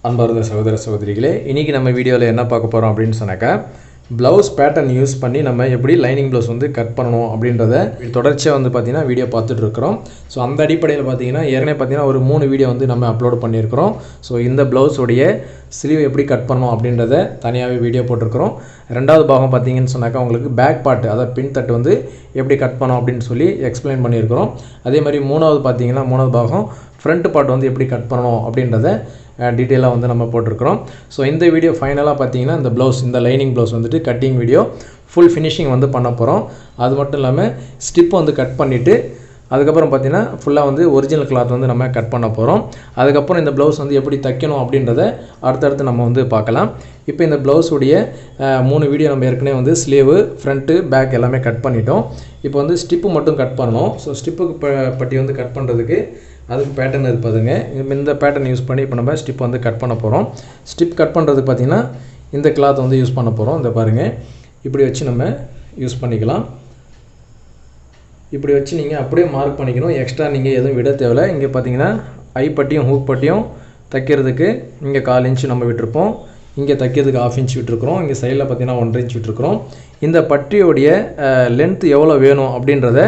அன்பார்ந்த சகோதர சகோதரிகளே, இன்றைக்கி நம்ம வீடியோவில் என்ன பார்க்க போகிறோம் அப்படின்னு சொன்னாக்கா, ப்ளவுஸ் பேட்டர்ன் யூஸ் பண்ணி நம்ம எப்படி லைனிங் ப்ளவுஸ் வந்து கட் பண்ணணும் அப்படின்றத தொடர்ச்சியாக வந்து பார்த்திங்கன்னா வீடியோ பார்த்துட்டு இருக்கிறோம். ஸோ அந்த அடிப்படையில் பார்த்திங்கன்னா ஏற்கனவே பார்த்திங்கன்னா ஒரு 3 வீடியோ வந்து நம்ம அப்லோட் பண்ணியிருக்கிறோம். ஸோ இந்த ப்ளவுஸோடைய ஸ்லீவ் எப்படி கட் பண்ணணும் அப்படின்றத தனியாகவே வீடியோ போட்டிருக்கிறோம். ரெண்டாவது பாகம் பார்த்திங்கன்னு சொன்னாக்கா உங்களுக்கு பேக் பார்ட், அதாவது பின் தட்டு வந்து எப்படி கட் பண்ணோம் அப்படின்னு சொல்லி எக்ஸ்பிளைன் பண்ணியிருக்கிறோம். அதே மாதிரி மூணாவது பாகம் ஃப்ரண்ட் பார்ட் வந்து எப்படி கட் பண்ணணும் அப்படின்றத டீட்டெயிலாக வந்து நம்ம போட்டிருக்கிறோம். ஸோ இந்த வீடியோ ஃபைனலாக பார்த்தீங்கன்னா இந்த ப்ளவுஸ், இந்த லைனிங் ப்ளவுஸ் வந்துட்டு கட்டிங் வீடியோ ஃபுல் ஃபினிஷிங் வந்து பண்ண போகிறோம். அது மட்டும் இல்லாமல் ஸ்டிப் வந்து கட் பண்ணிவிட்டு அதுக்கப்புறம் பார்த்திங்கன்னா ஃபுல்லாக வந்து ஒரிஜினல் கிளாத் வந்து நம்ம கட் பண்ண போகிறோம். அதுக்கப்புறம் இந்த ப்ளவுஸ் வந்து எப்படி தைக்கணும் அப்படின்றத அடுத்தடுத்து நம்ம வந்து பார்க்கலாம். இப்போ இந்த ப்ளவுஸுடைய 3 வீடியோ நம்ம ஏற்கனவே வந்து ஸ்லீவு, ஃப்ரண்ட்டு, பேக் எல்லாமே கட் பண்ணிட்டோம். இப்போ வந்து ஸ்டிப்பு மட்டும் கட் பண்ணணும். ஸோ ஸ்டிப்புக்கு பட்டி வந்து கட் பண்ணுறதுக்கு அதுக்கு பேட்டர்ன் இருப்பதுங்க. இந்த பேட்டர்ன் யூஸ் பண்ணி இப்போ நம்ம ஸ்டிப் வந்து கட் பண்ண போகிறோம். ஸ்டிப் கட் பண்ணுறதுக்கு பார்த்திங்கன்னா இந்த கிளாத் வந்து யூஸ் பண்ண போகிறோம். இந்த பாருங்கள், இப்படி வச்சு நம்ம யூஸ் பண்ணிக்கலாம். இப்படி வச்சு நீங்கள் அப்படியே மார்க் பண்ணிக்கணும். எக்ஸ்ட்ரா நீங்கள் எதுவும் விட தேவையில்லை. இங்கே பார்த்தீங்கன்னா ஐ பட்டியும் ஹூக் பட்டியும் தைக்கிறதுக்கு இங்கே 1/4 இன்ச்சு நம்ம விட்டுருப்போம். இங்கே தைக்கிறதுக்கு 1/2 இன்ச் விட்டுருக்குறோம். இங்கே சைடில் பார்த்தீங்கன்னா 1/2 இன்ச் விட்டுருக்குறோம். இந்த பட்டியோடைய லென்த் எவ்வளோ வேணும் அப்படின்றத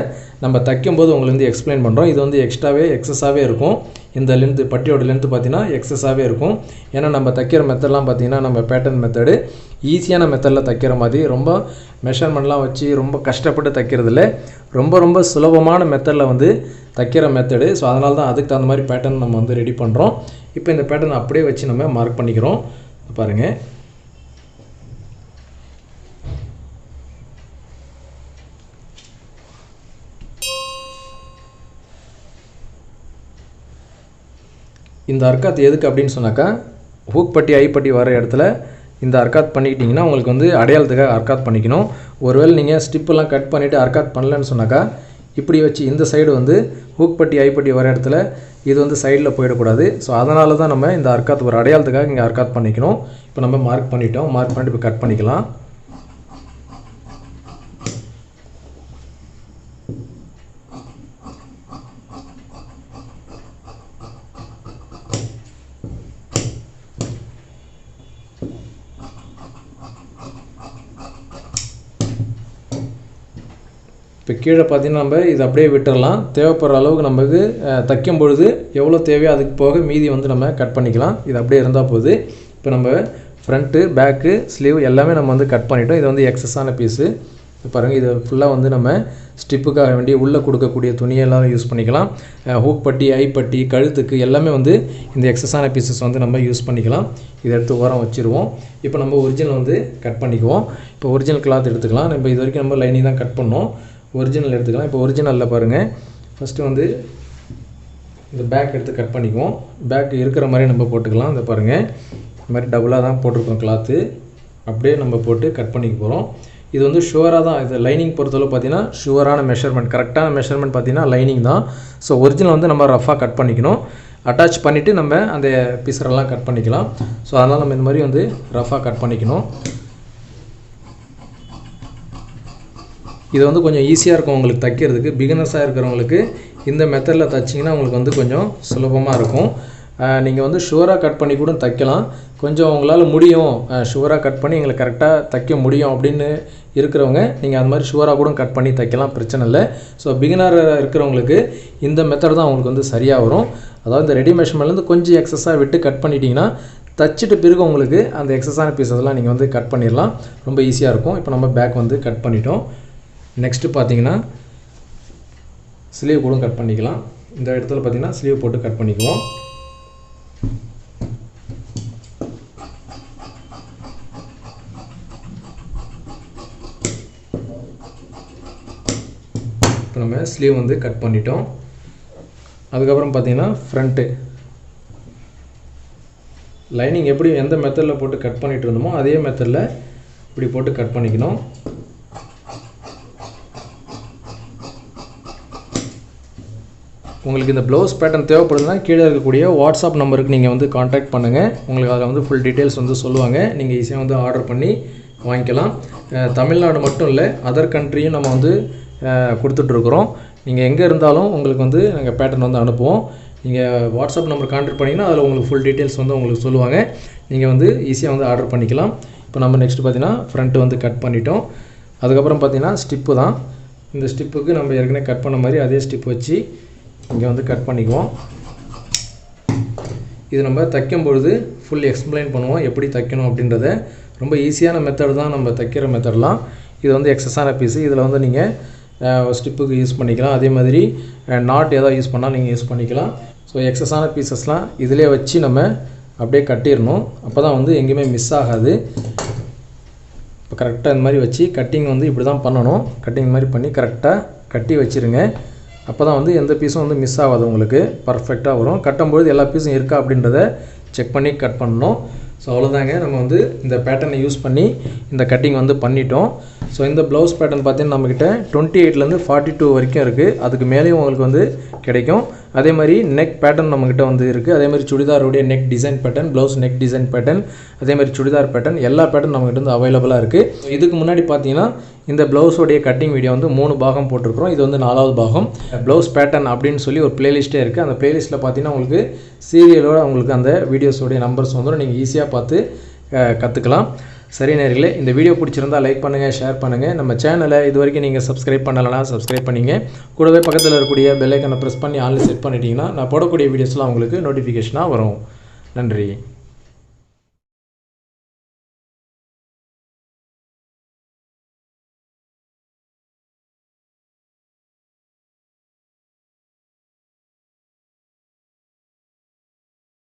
நம்ம தைக்கும்போது உங்களுக்கு வந்து எக்ஸ்பிளைன் பண்ணுறோம். இது வந்து எக்ஸஸாகவே இருக்கும். இந்த லென்த்து, பட்டியோட லென்த்து பார்த்திங்கன்னா எக்ஸஸாகவே இருக்கும். ஏன்னா நம்ம தைக்கிற மெத்தட்லாம் பார்த்திங்கன்னா நம்ம பேட்டர்ன் மெத்தடு ஈஸியான மெத்தடில் தைக்கிற மாதிரி ரொம்ப மெஷர்மெண்ட்லாம் வச்சு ரொம்ப கஷ்டப்பட்டு தைக்கிறதில்ல, ரொம்ப சுலபமான மெத்தடில் வந்து தைக்கிற மெத்தடு. ஸோ அதனால தான் அதுக்கு தகுந்த மாதிரி பேட்டர்ன் நம்ம வந்து ரெடி பண்ணுறோம். இப்போ இந்த பேட்டர்ன் அப்படியே வச்சு நம்ம மார்க் பண்ணிக்கிறோம். பாருங்கள், இந்த அர்க்காத் எதுக்கு அப்படின்னு சொன்னாக்கா, ஹூக் பட்டி ஐ பட்டி வர இடத்துல இந்த அர்க்காத் பண்ணிக்கிட்டிங்கன்னா உங்களுக்கு வந்து அடையாளத்துக்காக அர்க்காத் பண்ணிக்கணும். ஒருவேளை நீங்கள் ஸ்டிப்பெல்லாம் கட் பண்ணிவிட்டு அர்க்காத் பண்ணலன்னு சொன்னாக்கா, இப்படி வச்சு இந்த சைடு வந்து ஹூக் பட்டி ஐ பட்டி வர இடத்துல இது வந்து சைடில் போயிடக்கூடாது. ஸோ அதனால தான் நம்ம இந்த அர்க்காத் ஒரு அடையாளத்துக்காக இங்கே அர்க்காத் பண்ணிக்கணும். இப்போ நம்ம மார்க் பண்ணிட்டோம். மார்க் பண்ணிட்டு இப்போ கட் பண்ணிக்கலாம். இப்போ கீழே பார்த்திங்கன்னா நம்ம இதை அப்படியே விட்டுடலாம். தேவைப்படுற அளவுக்கு நமக்கு தைக்கும் பொழுது எவ்வளோ தேவையோ அதுக்கு போக மீதி வந்து நம்ம கட் பண்ணிக்கலாம். இது அப்படியே இருந்தால் போகுது. இப்போ நம்ம ஃப்ரண்ட்டு, பேக்கு, ஸ்லீவ் எல்லாமே நம்ம வந்து கட் பண்ணிட்டோம். இது வந்து எக்ஸஸான பீஸு. பாருங்கள், இது ஃபுல்லாக வந்து நம்ம ஸ்டிப்புக்காக வேண்டிய உள்ளே கொடுக்கக்கூடிய துணியெல்லாம் யூஸ் பண்ணிக்கலாம். ஹூக் பட்டி, ஐ பட்டி, கழுத்துக்கு எல்லாமே வந்து இந்த எக்ஸஸான பீசஸ் வந்து நம்ம யூஸ் பண்ணிக்கலாம். இதை எடுத்து ஓரம் வச்சுருவோம். இப்போ நம்ம ஒரிஜினல் வந்து கட் பண்ணிக்குவோம். இப்போ ஒரிஜினல் கிளாத் எடுத்துக்கலாம். நம்ம இது வரைக்கும் நம்ம லைனிங் தான் கட் பண்ணோம். ஒரிஜினல் எடுத்துக்கலாம். இப்போ ஒரிஜினலில் பாருங்கள், ஃபஸ்ட்டு வந்து இந்த பேக் எடுத்து கட் பண்ணிக்குவோம். பேக் இருக்கிற மாதிரி நம்ம போட்டுக்கலாம். இந்த பாருங்கள், இந்த மாதிரி டபுளாக தான் போட்டிருக்கோம் கிளாத்து. அப்படியே நம்ம போட்டு கட் பண்ணிக்க போகிறோம். இது வந்து ஷுவராக தான், இது லைனிங் பொறுத்தளவு பார்த்தீங்கன்னா ஷுவரான மெஷர்மெண்ட், கரெக்டான மெஷர்மெண்ட் பார்த்தீங்கன்னா லைனிங் தான். ஸோ ஒரிஜினல் வந்து நம்ம ரஃபாக கட் பண்ணிக்கணும். அட்டாச் பண்ணிவிட்டு நம்ம அந்த பீஸரெல்லாம் கட் பண்ணிக்கலாம். ஸோ அதனால் நம்ம இந்த மாதிரி வந்து ரஃபாக கட் பண்ணிக்கணும். இது வந்து கொஞ்சம் ஈஸியாக இருக்கும் உங்களுக்கு தைக்கிறதுக்கு. பிகினர்ஸாக இருக்கிறவங்களுக்கு இந்த மெத்தடில் தைச்சிங்கன்னா உங்களுக்கு வந்து கொஞ்சம் சுலபமாக இருக்கும். நீங்கள் வந்து ஷுவராக கட் பண்ணி கூட தைக்கலாம். கொஞ்சம் உங்களால் முடியும், ஷுவராக கட் பண்ணி எங்களுக்கு கரெக்டாக தைக்க முடியும் அப்படின்னு இருக்கிறவங்க நீங்கள் அந்த மாதிரி ஷுவராக கூட கட் பண்ணி தைக்கலாம், பிரச்சனை இல்லை. ஸோ பிகினராக இருக்கிறவங்களுக்கு இந்த மெத்தட் தான் உங்களுக்கு வந்து சரியாக வரும். அதாவது இந்த ரெடி மெஷர்மெண்ட்லேருந்து கொஞ்சம் எக்ஸஸாக விட்டு கட் பண்ணிட்டீங்கன்னா தைச்சிட்டு பிறகு உங்களுக்கு அந்த எக்ஸஸான பீஸஸ்லாம் நீங்கள் வந்து கட் பண்ணிடலாம். ரொம்ப ஈஸியாக இருக்கும். இப்போ நம்ம பேக் வந்து கட் பண்ணிட்டோம். நெக்ஸ்ட்டு பார்த்தீங்கன்னா ஸ்லீவ் கூட கட் பண்ணிக்கலாம். இந்த இடத்துல பார்த்தீங்கன்னா ஸ்லீவ் போட்டு கட் பண்ணிக்குவோம். இப்போ நம்ம ஸ்லீவ் வந்து கட் பண்ணிட்டோம். அதுக்கப்புறம் பார்த்தீங்கன்னா ஃப்ரண்ட்டு லைனிங் எப்படி எந்த மெத்தடில் போட்டு கட் பண்ணிட்டு இருந்தோமோ அதே மெத்தடில் இப்படி போட்டு கட் பண்ணிக்கணும். உங்களுக்கு இந்த ப்ளவுஸ் பேட்டர்ன் தேவைப்படுதுன்னா கீழே இருக்கக்கூடிய வாட்ஸ்அப் நம்பருக்கு நீங்கள் வந்து காண்டாக்ட் பண்ணுங்கள். உங்களுக்கு அதில் வந்து ஃபுல் டீட்டெயில்ஸ் வந்து சொல்லுவாங்க. நீங்கள் ஈஸியாக வந்து ஆர்டர் பண்ணி வாங்கிக்கலாம். தமிழ்நாடு மட்டும் இல்லை, அதர் கண்ட்ரியும் நம்ம வந்து கொடுத்துட்ருக்குறோம். நீங்கள் எங்கே இருந்தாலும் உங்களுக்கு வந்து நாங்கள் பேட்டர்ன் வந்து அனுப்புவோம். நீங்கள் வாட்ஸ்அப் நம்பர் கான்டாக்ட் பண்ணிங்கன்னா அதில் உங்களுக்கு ஃபுல் டீட்டெயில்ஸ் வந்து உங்களுக்கு சொல்லுவாங்க. நீங்கள் வந்து ஈஸியாக வந்து ஆர்டர் பண்ணிக்கலாம். இப்போ நம்ம நெக்ஸ்ட் பார்த்தீங்கன்னா ஃப்ரண்ட்டு வந்து கட் பண்ணிட்டோம். அதுக்கப்புறம் பார்த்தீங்கன்னா ஸ்டிப்பு தான். இந்த ஸ்டிப்புக்கு நம்ம ஏற்கனவே கட் பண்ண மாதிரி அதே ஸ்டிப் வச்சு இங்கே வந்து கட் பண்ணிக்குவோம். இது நம்ம தைக்கும் பொழுது ஃபுல் எக்ஸ்பிளைன் பண்ணுவோம் எப்படி தைக்கணும் அப்படின்றத. ரொம்ப ஈஸியான மெத்தட் தான் நம்ம தைக்கிற மெத்தட்லாம். இது வந்து எக்ஸஸான பீஸு. இதில் வந்து நீங்கள் ஸ்டிப்புக்கு யூஸ் பண்ணிக்கலாம். அதே மாதிரி நாட் ஏதாவது யூஸ் பண்ணால் நீங்கள் யூஸ் பண்ணிக்கலாம். ஸோ எக்ஸஸான பீசஸ்லாம் இதிலே வச்சு நம்ம அப்படியே கட்டிடணும். அப்போ தான் வந்து எங்கேயுமே மிஸ் ஆகாது. இப்போ கரெக்டாக இந்த மாதிரி வச்சு கட்டிங் வந்து இப்படி தான் பண்ணணும். கட்டிங் மாதிரி பண்ணி கரெக்டாக கட்டி வச்சுருங்க. அப்போ தான் வந்து எந்த பீஸும் வந்து மிஸ் ஆகாது, உங்களுக்கு பர்ஃபெக்டாக வரும். கட்டும்பொழுது எல்லா பீஸும் இருக்கா அப்படின்றத செக் பண்ணி கட் பண்ணணும். ஸோ அவ்வளோதாங்க, நம்ம வந்து இந்த பேட்டர்னை யூஸ் பண்ணி இந்த கட்டிங் வந்து பண்ணிட்டோம். ஸோ இந்த ப்ளவுஸ் பேட்டர்ன் பார்த்தீங்கன்னா நம்மக்கிட்ட 28லேருந்து 42 வரைக்கும் இருக்குது. அதுக்கு மேலேயும் உங்களுக்கு வந்து கிடைக்கும். அதே மாதிரி நெக் பேட்டர்ன் நம்மக்கிட்ட வந்து இருக்குது. அதே மாதிரி சுடிதாருடைய neck design pattern, blouse neck design pattern, அதே மாதிரி சுடிதார் பேட்டர்ன், எல்லா பேட்டர்ன் நம்மக்கிட்ட வந்து அவைலபிளாக இருக்குது. இதுக்கு முன்னாடி பார்த்தீங்கன்னா இந்த ப்ளவுஸோடைய கட்டிங் வீடியோ வந்து 3 பாகம் போட்டிருக்கிறோம். இது வந்து 4வது பாகம். ப்ளவுஸ் பேட்டர்ன் அப்படின்னு சொல்லி ஒரு பிளேலிஸ்ட்டே இருக்குது. அந்த பிளேலிஸ்ட்டில் பார்த்தீங்கன்னா உங்களுக்கு சீரியலோட உங்களுக்கு அந்த வீடியோஸோடைய நம்பர்ஸ் வந்துடும். நீங்கள் ஈஸியாக பார்த்து கற்றுக்கலாம். சரி நேயர்களே, இந்த வீடியோ பிடிச்சிருந்தால் லைக் பண்ணுங்கள், ஷேர் பண்ணுங்கள். நம்ம சேனலை இது வரைக்கும் நீங்கள் சப்ஸ்கிரைப் பண்ணலைன்னா சப்ஸ்கிரைப் பண்ணிங்க. கூடவே பக்கத்தில் இருக்கக்கூடிய பெல் ஐக்கனை ப்ரெஸ் பண்ணி ஆன்லைன் செட் பண்ணிட்டீங்கன்னா நான் போடக்கூடிய வீடியோஸ்லாம் உங்களுக்கு நோட்டிஃபிகேஷனாக வரும். நன்றி.